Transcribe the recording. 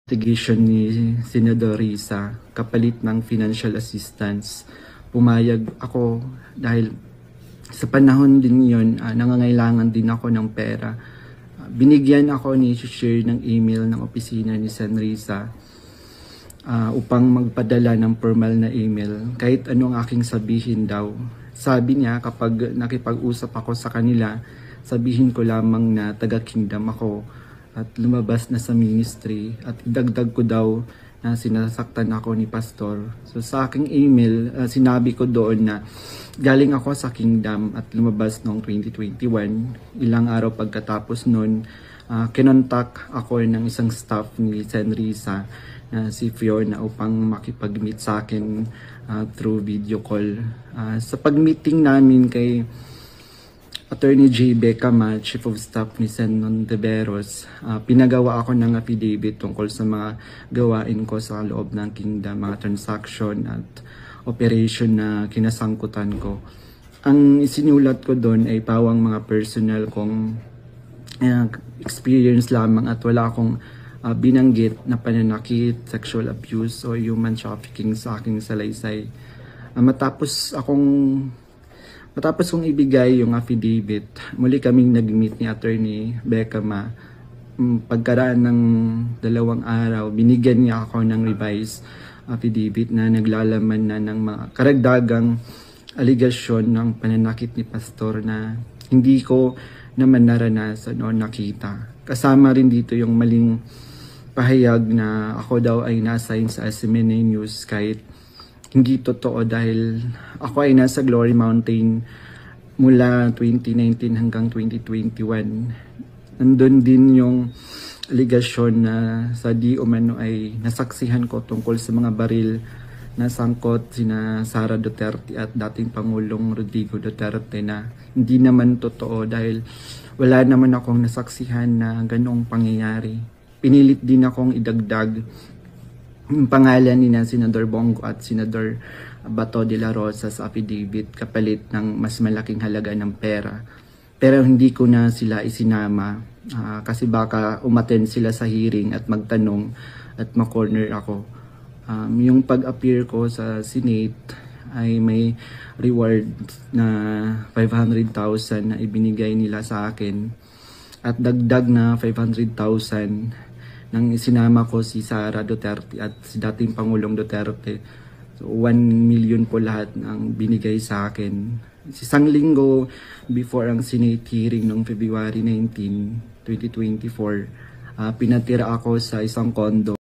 Investigation ni Senador Risa kapalit ng financial assistance. Pumayag ako dahil sa panahon din yun, nangangailangan din ako ng pera. Binigyan ako ni share ng email ng opisina ni Sen Risa upang magpadala ng formal na email kahit anong aking sabihin daw. Sabi niya kapag nakipag-usap ako sa kanila, sabihin ko lamang na taga-kingdom ako at lumabas na sa ministry at idagdag ko daw na sinasaktan ako ni pastor. So sa aking email, sinabi ko doon na galing ako sa kingdom at lumabas noong 2021. Ilang araw pagkatapos noon, kinontak ako ng isang staff ni Sen Risa na si Fiona upang makipag-meet sa akin through video call. Sa pag-meeting namin kay Attorney J. Becama, Chief of Staff ni Sen Nontiveros, pinagawa ako ng affidavit tungkol sa mga gawain ko sa loob ng kingdom, mga transaction at operation na kinasangkutan ko. Ang isinulat ko doon ay pawang mga personal kong experience lamang at wala akong binanggit na pananakit, sexual abuse o human trafficking sa aking salaysay. Matapos kong ibigay yung affidavit, muli kaming nag-meet ni Attorney Becama. Pagkaraan ng 2 araw, binigyan niya ako ng revised affidavit na naglalaman na ng mga karagdagang aligasyon ng pananakit ni Pastor na hindi ko naman naranasan o nakita. Kasama rin dito yung maling pahayag na ako daw ay na-assign sa SMNA News kahit hindi totoo dahil ako ay nasa Glory Mountain mula 2019 hanggang 2021. Nandun din yung aligasyon na sa di umano ay nasaksihan ko tungkol sa mga baril na sangkot sina Sara Duterte at dating Pangulong Rodrigo Duterte na hindi naman totoo dahil wala naman akong nasaksihan na ganoong pangyayari. Pinilit din akong idagdag yung pangalan ni Senador Bongo at Senador Bato de la Rosa sa affidavit kapalit ng mas malaking halaga ng pera. Pero hindi ko na sila isinama kasi baka umattend sila sa hearing at magtanong at makorner ako. Yung pag-appear ko sa Senate ay may reward na 500,000 na ibinigay nila sa akin at dagdag na 500,000 nang isinama ko si Sara Duterte at si dating Pangulong Duterte. So 1 million po lahat ng binigay sa akin. Isang linggo before ang Senate hearing noong February 19, 2024, pinatira ako sa isang condo